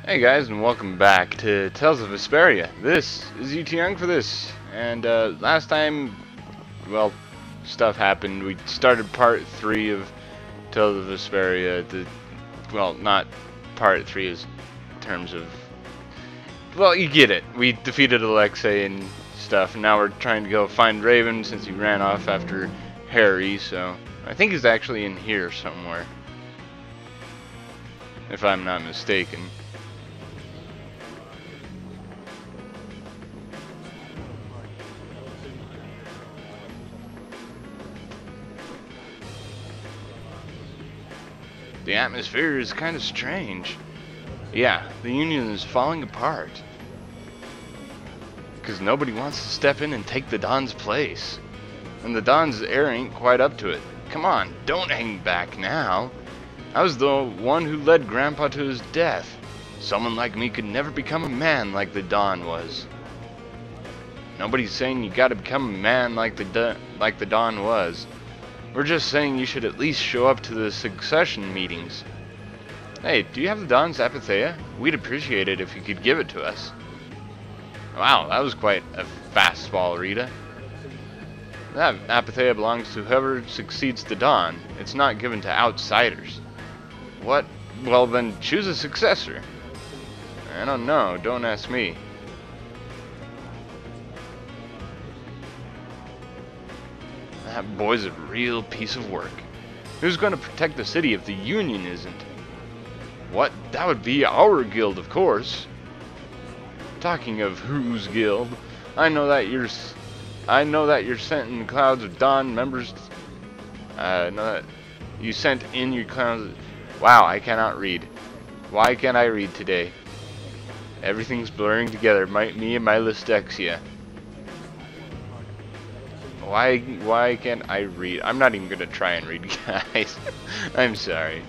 Hey guys, and welcome back to Tales of Vesperia. This is UT Young for this, and last time, well, stuff happened. We started part 3 of Tales of Vesperia. Well, not part 3 in terms of, well, you get it. We defeated Alexei and stuff, and now we're trying to go find Raven since he ran off after Harry, so I think he's actually in here somewhere, if I'm not mistaken. The atmosphere is kind of strange. Yeah, the Union is falling apart. Because nobody wants to step in and take the Don's place. And the Don's heir ain't quite up to it. Come on, don't hang back now. I was the one who led Grandpa to his death. Someone like me could never become a man like the Don was. Nobody's saying you gotta become a man like the Don was. We're just saying you should at least show up to the succession meetings. Hey, do you have the Don's Apatheia? We'd appreciate it if you could give it to us. Wow, that was quite a fastball, Rita. That Apatheia belongs to whoever succeeds the Don. It's not given to outsiders. What? Well then, choose a successor. I don't know, don't ask me. That boy's a real piece of work. Who's going to protect the city if the Union isn't? What? That would be our guild, of course. Talking of whose guild, I know that you're sent in clouds of Don members. Know that you sent in your clouds. Wow, I cannot read. Why can't I read today? Everything's blurring together. Me and my dyslexia. Why can't I read? I'm not even gonna try and read, guys. I'm sorry.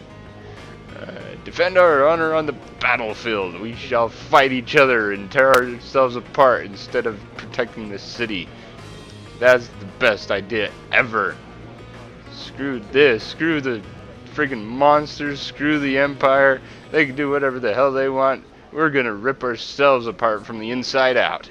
Defend our honor on the battlefield. We shall fight each other and tear ourselves apart instead of protecting the city. That's the best idea ever. Screw this. Screw the friggin' monsters. Screw the Empire. They can do whatever the hell they want. We're gonna rip ourselves apart from the inside out.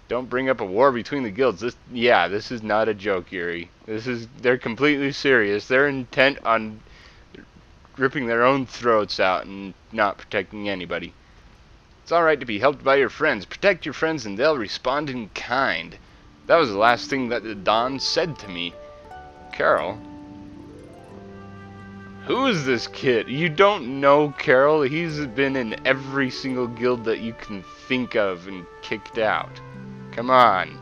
Don't bring up a war between the guilds. This is not a joke, Yuri. They're completely serious. They're intent on ripping their own throats out and not protecting anybody. It's alright to be helped by your friends. Protect your friends and they'll respond in kind. That was the last thing that the Don said to me. Carol? Who is this kid? You don't know Carol? He's been in every single guild that you can think of and kicked out. Come on.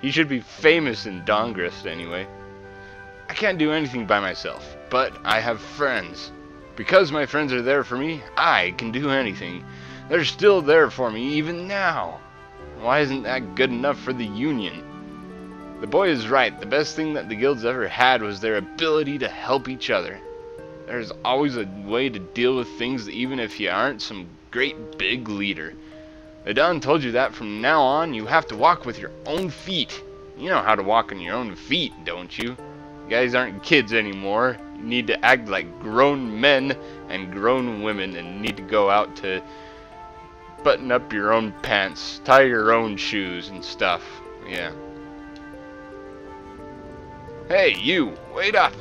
He should be famous in Dongrist anyway. I can't do anything by myself, but I have friends. Because my friends are there for me, I can do anything. They're still there for me even now. Why isn't that good enough for the Union? The boy is right. The best thing that the guilds ever had was their ability to help each other. There's always a way to deal with things even if you aren't some great big leader. The Don told you that from now on you have to walk with your own feet. You know how to walk on your own feet, don't you? You guys aren't kids anymore. You need to act like grown men and grown women and need to go out to button up your own pants, tie your own shoes and stuff. Yeah. Hey, you, wait up!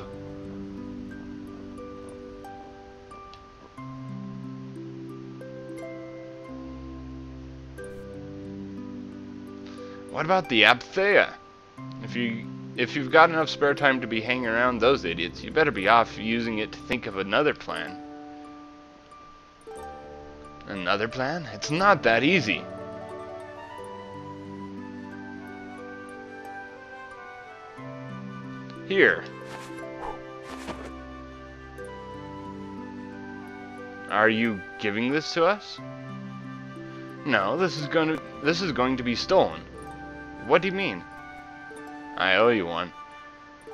What about the Apatheia? If you've got enough spare time to be hanging around those idiots, you better be off using it to think of another plan. Another plan? It's not that easy. Here. Are you giving this to us? No, this is going to be stolen. What do you mean? I owe you one.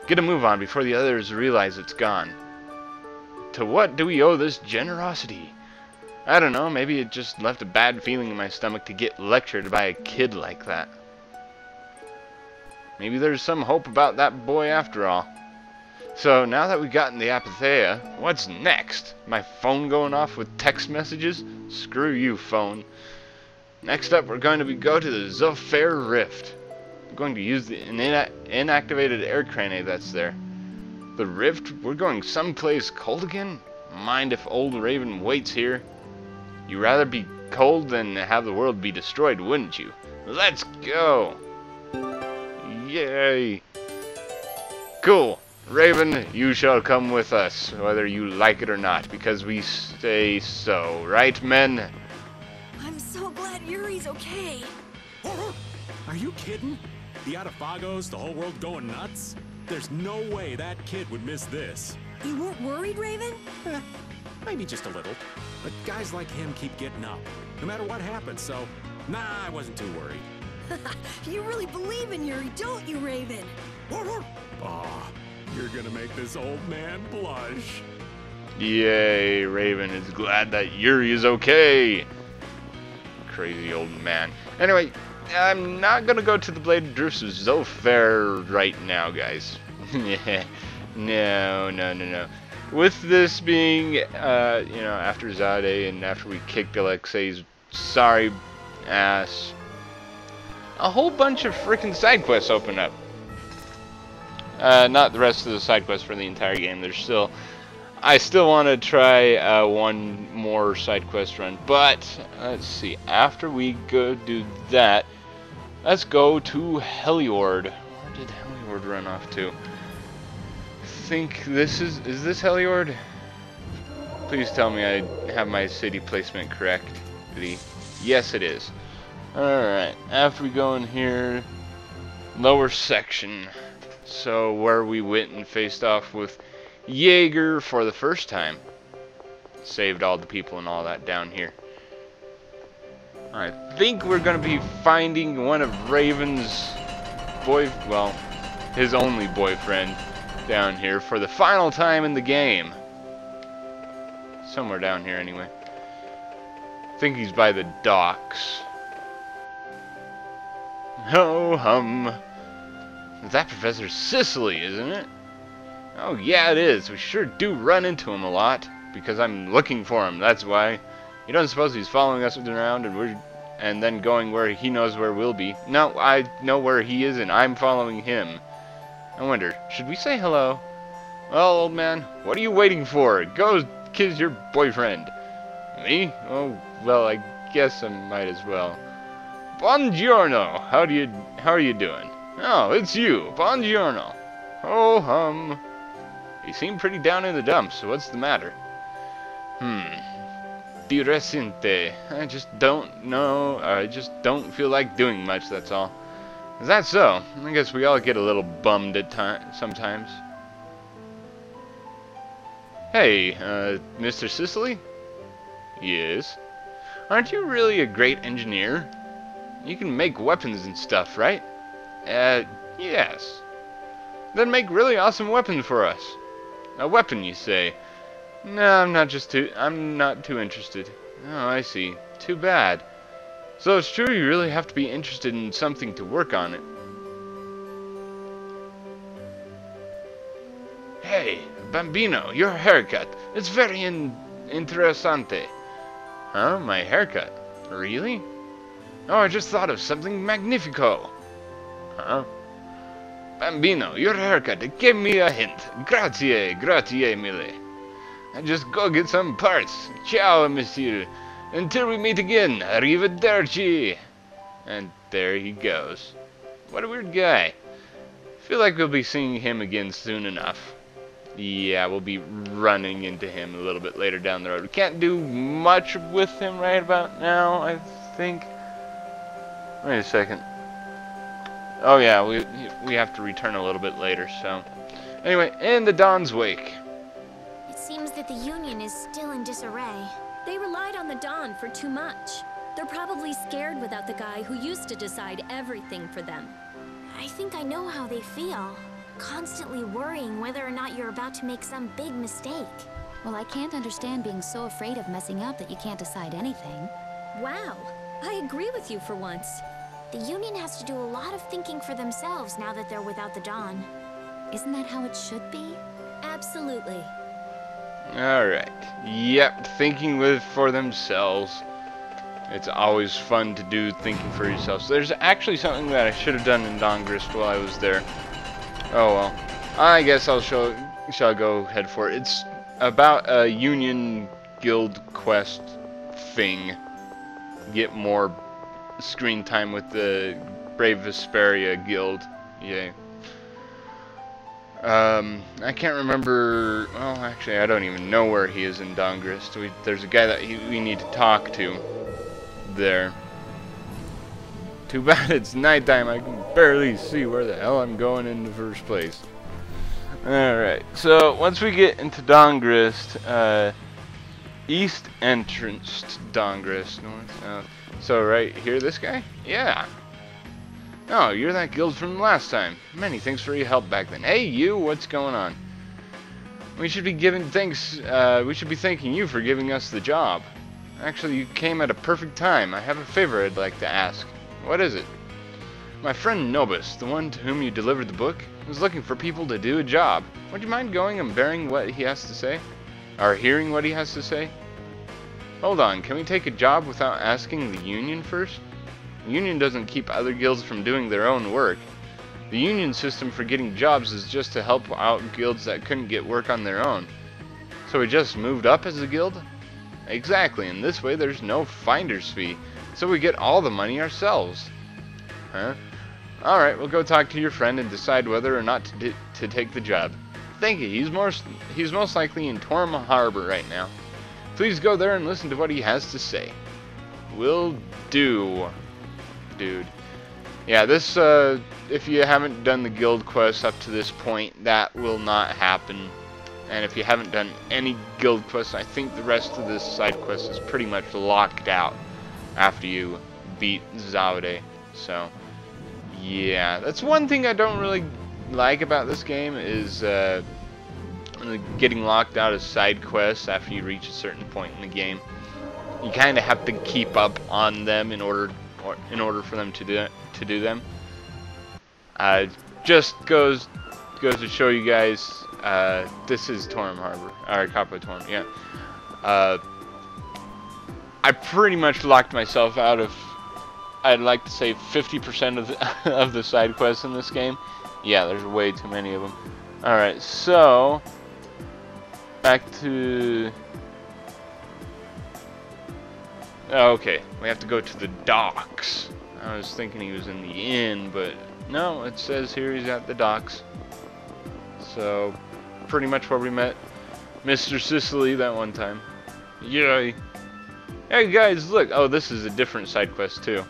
Get a move on before the others realize it's gone. To what do we owe this generosity? I don't know, maybe it just left a bad feeling in my stomach to get lectured by a kid like that. Maybe there's some hope about that boy after all. So, now that we've gotten the Apatheia, what's next? My phone going off with text messages? Screw you, phone. Next up, we're going to go to the Vesperia Rift. We're going to use the inactivated air crane that's there. The Rift? We're going someplace cold again? Mind if old Raven waits here? You'd rather be cold than have the world be destroyed, wouldn't you? Let's go! Yay! Cool! Raven, you shall come with us, whether you like it or not, because we say so, right, men? I'm so glad Yuri's okay. Are you kidding? The Atafagos, the whole world going nuts? There's no way that kid would miss this. You weren't worried, Raven? Maybe just a little. But guys like him keep getting up, no matter what happens, so nah, I wasn't too worried. You really believe in Yuri, don't you, Raven? Aw, you're gonna make this old man blush. Yay, Raven is glad that Yuri is okay. Crazy old man. Anyway, I'm not gonna go to the Blade of Drus's Vesperia right now, guys. No. With this being, after Zade and after we kicked Alexei's sorry ass, a whole bunch of freaking side quests open up. Not the rest of the side quests for the entire game. I still want to try one more side quest run, but let's see. After we go do that, let's go to Heliord. Where did Heliord run off to? I think this is this Heliord? Please tell me I have my city placement correctly. Yes, it is. Alright, after we go in here, lower section. So, where we went and faced off with Jaeger for the first time. Saved all the people and all that down here. I think we're going to be finding one of Raven's his only boyfriend down here for the final time in the game. Somewhere down here anyway. I think he's by the docks. Ho hum. That Professor Sicily, isn't it? Oh yeah, it is. We sure do run into him a lot because I'm looking for him. That's why. You don't suppose he's following us around and then going where he knows where we'll be? No, I know where he is and I'm following him. I wonder, should we say hello? Well, old man, what are you waiting for? Go kiss your boyfriend. Me? Oh, well, I guess I might as well. Buongiorno. How are you doing? Oh, it's you. Buongiorno. Ho hum. You seem pretty down in the dumps, so what's the matter? Di recente. I just don't know. I just don't feel like doing much, that's all. Is that so? I guess we all get a little bummed at sometimes. Hey, Mr. Sicily? Yes? Aren't you really a great engineer? You can make weapons and stuff, right? Yes. Then make really awesome weapons for us. A weapon, you say? No, I'm not too interested. Oh, I see. Too bad. So it's true you really have to be interested in something to work on it. Hey, Bambino, your haircut. It's very interessante. Huh? My haircut? Really? Oh, I just thought of something magnifico. Huh? Bambino, your haircut. It gave me a hint. Grazie mille. I just go get some parts. Ciao, monsieur. Until we meet again. Arrivederci. And there he goes. What a weird guy. Feel like we'll be seeing him again soon enough. Yeah, we'll be running into him a little bit later down the road. We can't do much with him right about now, I think. Wait a second. Oh yeah, we have to return a little bit later, so. Anyway, in the Dawn's Wake. It seems that the Union is still in disarray. They relied on the Dawn for too much. They're probably scared without the guy who used to decide everything for them. I think I know how they feel. Constantly worrying whether or not you're about to make some big mistake. Well, I can't understand being so afraid of messing up that you can't decide anything. Wow, I agree with you for once. The Union has to do a lot of thinking for themselves now that they're without the Dawn. Isn't that how it should be? Absolutely. Alright. Yep, thinking for themselves. It's always fun to do thinking for yourself. So there's actually something that I should have done in Dongrist while I was there. Oh well. I guess shall go head for it. It's about a Union Guild quest thing. Get more screen time with the Brave Vesperia Guild. Yay. I can't remember. Well, actually, I don't even know where he is in Dongrist. There's a guy that we need to talk to there. Too bad it's nighttime. I can barely see where the hell I'm going in the first place. Alright, so once we get into Dongrist, east entrance to Dongrist, north, south. So right here, this guy? Yeah. Oh, you're that guild from last time. Many thanks for your help back then. Hey, you, what's going on? We should be thanking you for giving us the job. Actually, you came at a perfect time. I have a favor I'd like to ask. What is it? My friend Nobis, the one to whom you delivered the book, is looking for people to do a job. Would you mind going and bearing what he has to say? Or hearing what he has to say? Hold on, can we take a job without asking the Union first? The Union doesn't keep other guilds from doing their own work. The Union system for getting jobs is just to help out guilds that couldn't get work on their own. So we just moved up as a guild? Exactly, and this way there's no finder's fee, so we get all the money ourselves. Huh? Alright, we'll go talk to your friend and decide whether or not to take the job. Thank you, he's most likely in Torum Harbor right now. Please go there and listen to what he has to say. Will do. Dude. Yeah, this, if you haven't done the guild quest up to this point, that will not happen. And if you haven't done any guild quests, I think the rest of this side quest is pretty much locked out after you beat Zaude. So, yeah, that's one thing I don't really like about this game is getting locked out of side quests after you reach a certain point in the game. You kind of have to keep up on them in order for them to do them. Just goes to show you guys. This is Torum Harbor, or Capo Torum, yeah. I pretty much locked myself out of, I'd like to say 50% of the side quests in this game. Yeah, there's way too many of them. Alright, so, back to, okay, we have to go to the docks. I was thinking he was in the inn, but no, it says here he's at the docks. So, pretty much where we met Mr. Sicily that one time. Yay. Hey guys, look. Oh, this is a different side quest too.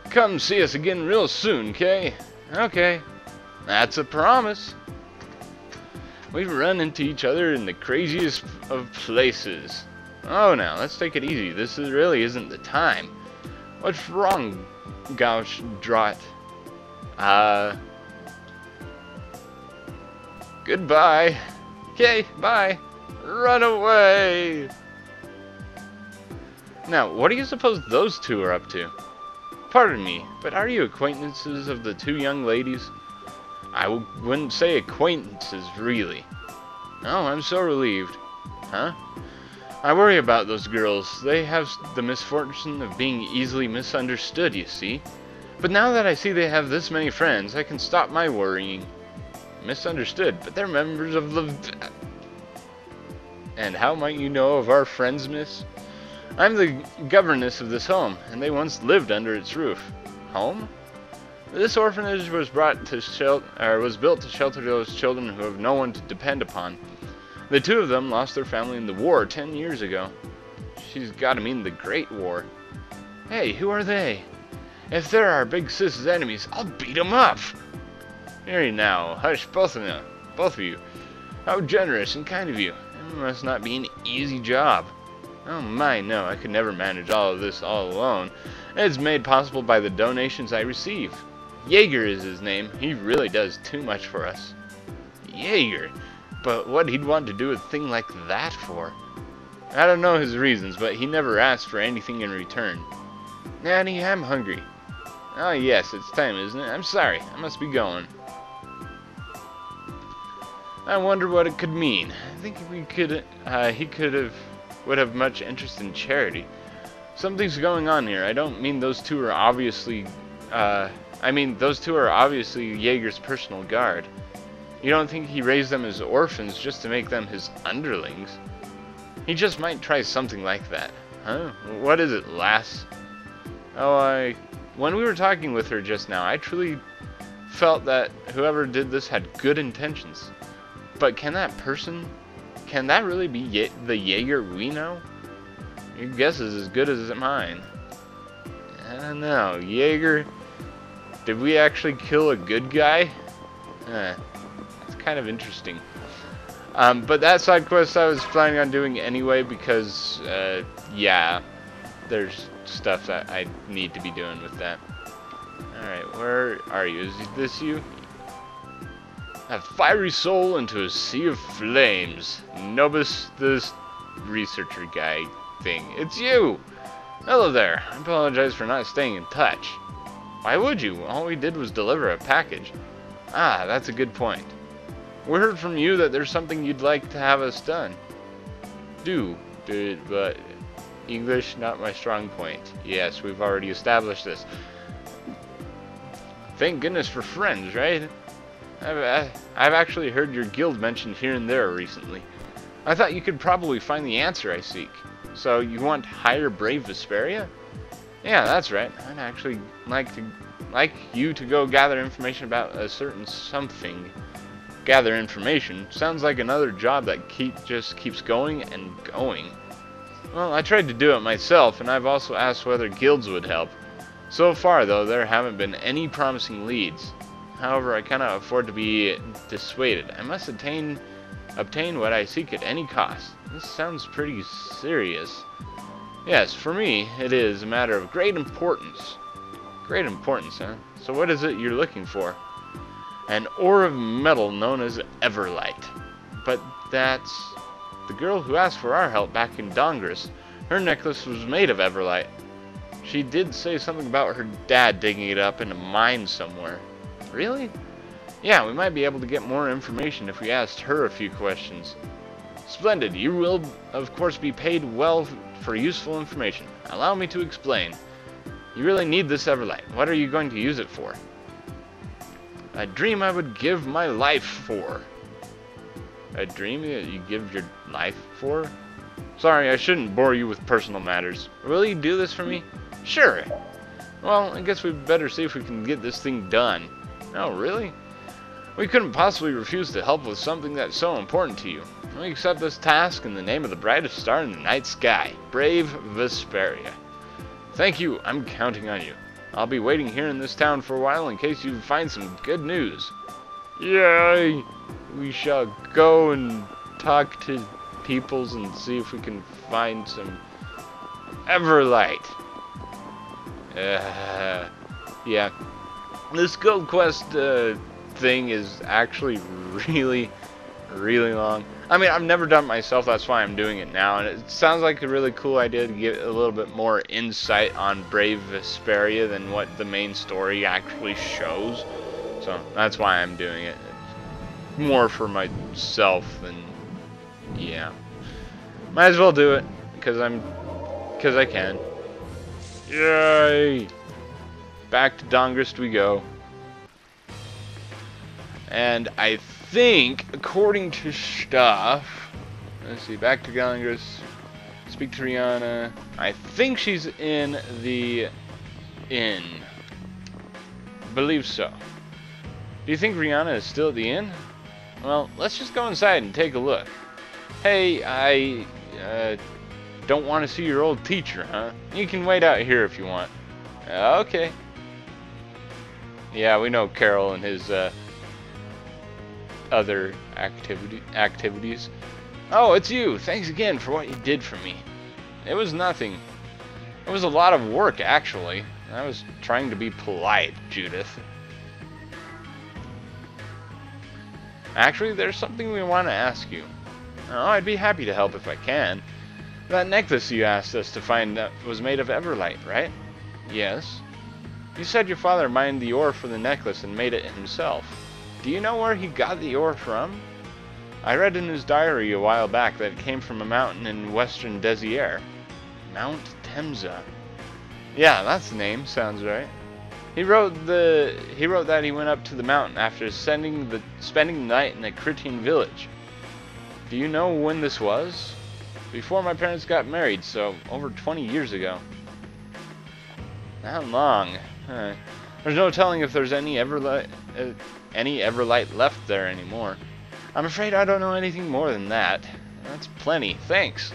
Come see us again real soon, okay? Okay. That's a promise. We've run into each other in the craziest of places. Oh, now, let's take it easy. This really isn't the time. What's wrong, Gauch Drot? Goodbye. Okay, bye. Run away. Now, what do you suppose those two are up to? Pardon me, but are you acquaintances of the two young ladies? I wouldn't say acquaintances, really. Oh, I'm so relieved. Huh? I worry about those girls. They have the misfortune of being easily misunderstood, you see. But now that I see they have this many friends, I can stop my worrying. Misunderstood, but they're members of the... And how might you know of our friends, miss? I'm the governess of this home, and they once lived under its roof. Home? This orphanage was built to shelter those children who have no one to depend upon. The two of them lost their family in the war 10 years ago. She's gotta mean the Great War. Hey, who are they? If they're our big sis's enemies, I'll beat them up! Here now, hush, both of you. How generous and kind of you. It must not be an easy job. Oh my, no, I could never manage all of this all alone. It's made possible by the donations I receive. Jaeger is his name. He really does too much for us. Jaeger? But what he'd want to do a thing like that for? I don't know his reasons, but he never asked for anything in return. Nanny, I'm hungry. Oh yes, it's time, isn't it? I'm sorry, I must be going. I wonder what it could mean. I think would have much interest in charity. Something's going on here. I don't mean those two are obviously, I mean those two are obviously Jaeger's personal guard. You don't think he raised them as orphans just to make them his underlings? He just might try something like that. Huh? What is it, lass? Oh, when we were talking with her just now, I truly felt that whoever did this had good intentions. But can that really be the Jaeger we know? Your guess is as good as mine. I don't know. Jaeger, did we actually kill a good guy? It's kind of interesting. But that side quest I was planning on doing anyway because, yeah, there's stuff that I need to be doing with that. Alright, where are you? Is this you? A fiery soul into a sea of flames. Nobis, this researcher guy thing. It's you! Hello there. I apologize for not staying in touch. Why would you? All we did was deliver a package. Ah, that's a good point. We heard from you that there's something you'd like to have us done. But English, not my strong point. Yes, we've already established this. Thank goodness for friends, right? I've actually heard your guild mentioned here and there recently. I thought you could probably find the answer I seek. So you want to hire brave Vesperia? Yeah, that's right. I'd actually like you to go gather information about a certain something. Gather information sounds like another job that just keeps going and going. Well, I tried to do it myself, and I've also asked whether guilds would help. So far, though, there haven't been any promising leads. However, I cannot afford to be dissuaded. I must obtain what I seek at any cost. This sounds pretty serious. Yes, for me, it is a matter of great importance. Great importance, huh? So what is it you're looking for? An ore of metal known as Everlight. But that's the girl who asked for our help back in Dongris. Her necklace was made of Everlight. She did say something about her dad digging it up in a mine somewhere. Really? Yeah, we might be able to get more information if we asked her a few questions. Splendid. You will, of course, be paid well for useful information. Allow me to explain. You really need this Everlight. What are you going to use it for? A dream I would give my life for. A dream that you give your life for? Sorry, I shouldn't bore you with personal matters. Will you do this for me? Sure. Well, I guess we'd better see if we can get this thing done. Oh, really? We couldn't possibly refuse to help with something that's so important to you. We accept this task in the name of the brightest star in the night sky, brave Vesperia. Thank you, I'm counting on you. I'll be waiting here in this town for a while in case you find some good news. Yay! We shall go and talk to peoples and see if we can find some Everlight. Yeah. This Guild Quest thing is actually really long. I mean, I've never done it myself, that's why I'm doing it now, and it sounds like a really cool idea to get a little bit more insight on Brave Vesperia than what the main story actually shows. So that's why I'm doing it. It's more for myself than, yeah. Might as well do it because I can. Yay! Back to Dongrist we go. And I think, according to stuff, let's see, back to Dongrist, speak to Rihanna. I think she's in the inn. Believe so. Do you think Rihanna is still at the inn? Well, let's just go inside and take a look. Hey, I don't want to see your old teacher, huh? You can wait out here if you want. Okay. Yeah, we know Carol and his other activities. Oh, it's you. Thanks again for what you did for me. It was nothing. It was a lot of work, actually. I was trying to be polite, Judith. Actually, there's something we want to ask you. Oh, I'd be happy to help if I can. That necklace you asked us to find was made of Everlight, right? Yes. You said your father mined the ore for the necklace and made it himself. Do you know where he got the ore from? I read in his diary a while back that it came from a mountain in western Desierre. Mount Temza. Yeah, that's the name. Sounds right. He wrote that he went up to the mountain after spending the night in a Critian village. Do you know when this was? Before my parents got married, so over 20 years ago. That long. Huh. There's no telling if there's any Everlight left there anymore. I'm afraid I don't know anything more than that. That's plenty. Thanks.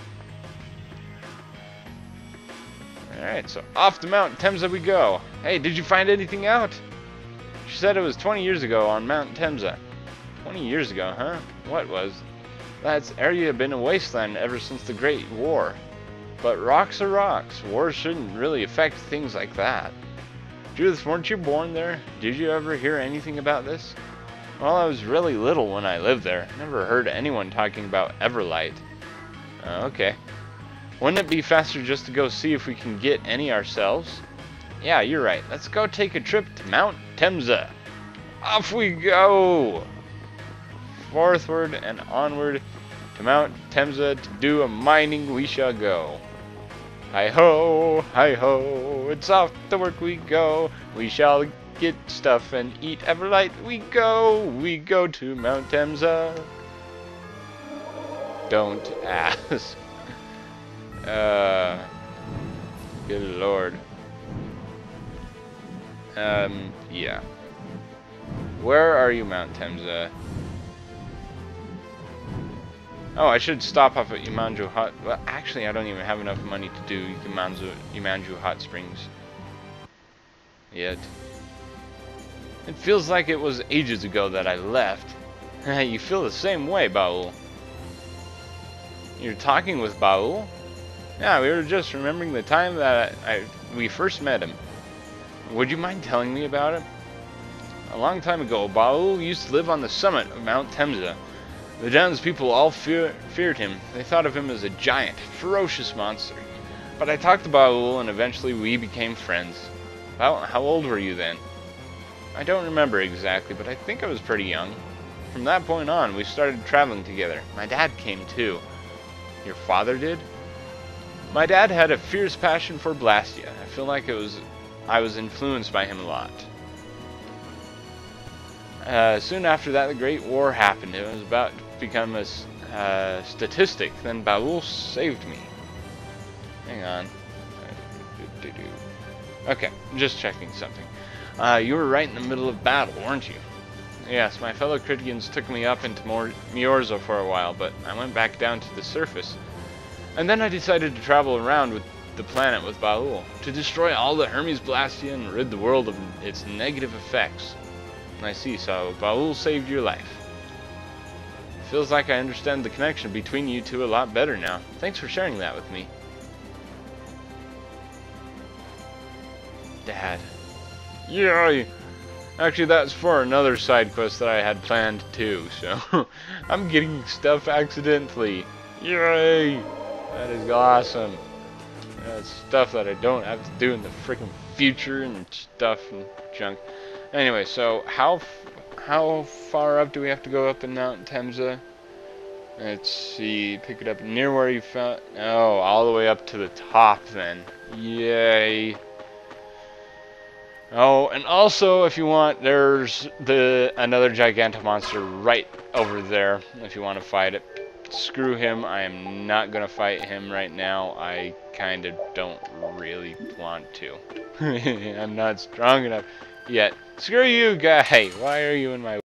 Alright, so off to Mount Temza we go. Hey, did you find anything out? She said it was 20 years ago on Mount Temza. 20 years ago, huh? What was? That area been a wasteland ever since the Great War. But rocks are rocks. Wars shouldn't really affect things like that. Judith, weren't you born there? Did you ever hear anything about this? Well, I was really little when I lived there. Never heard anyone talking about Everlight. Okay. Wouldn't it be faster just to go see if we can get any ourselves? Yeah, you're right. Let's go take a trip to Mount Temza. Off we go! Forthward and onward to Mount Temza to do a mining we shall go. Hi-ho, hi-ho, it's off to work we go. We shall get stuff and eat Everlight we go to Mount Temza. Don't ask. Good lord. Yeah. Where are you, Mount Temza? Oh, I should stop off at Yumanju Hot. Well, actually, I don't even have enough money to do Yumanju Hot Springs yet. It feels like it was ages ago that I left. You feel the same way, Baul. You're talking with Baul? Yeah, we were just remembering the time that we first met him. Would you mind telling me about it? A long time ago, Baul used to live on the summit of Mount Temza. The townspeople all feared him. They thought of him as a giant, ferocious monster. But I talked to Baul, and eventually we became friends. How old were you then? I don't remember exactly, but I think I was pretty young. From that point on, we started traveling together. My dad came too. Your father did? My dad had a fierce passion for Blastia. I feel like I was influenced by him a lot. Soon after that, the Great War happened. It was about to become a statistic. Then Baul saved me. Hang on. Okay, just checking something. You were right in the middle of battle, weren't you? Yes, my fellow Critians took me up into Miorza for a while, but I went back down to the surface. And then I decided to travel around with the planet with Baul, to destroy all the Hermes Blastia and rid the world of its negative effects. I see, so Baul saved your life. Feels like I understand the connection between you two a lot better now. Thanks for sharing that with me. Dad. Yay! Actually, that's for another side quest that I had planned too, so I'm getting stuff accidentally. Yay! That is awesome. That's stuff that I don't have to do in the freaking future and stuff and junk. Anyway, so how far up do we have to go up in Mount Temza? Let's see, pick it up near where you found. Oh, all the way up to the top then. Yay. Oh, and also, if you want, there's another Gigantomonster right over there, if you want to fight it. Screw him, I am not going to fight him right now. I kind of don't really want to. I'm not strong enough yet. Screw you, guy! Why are you in my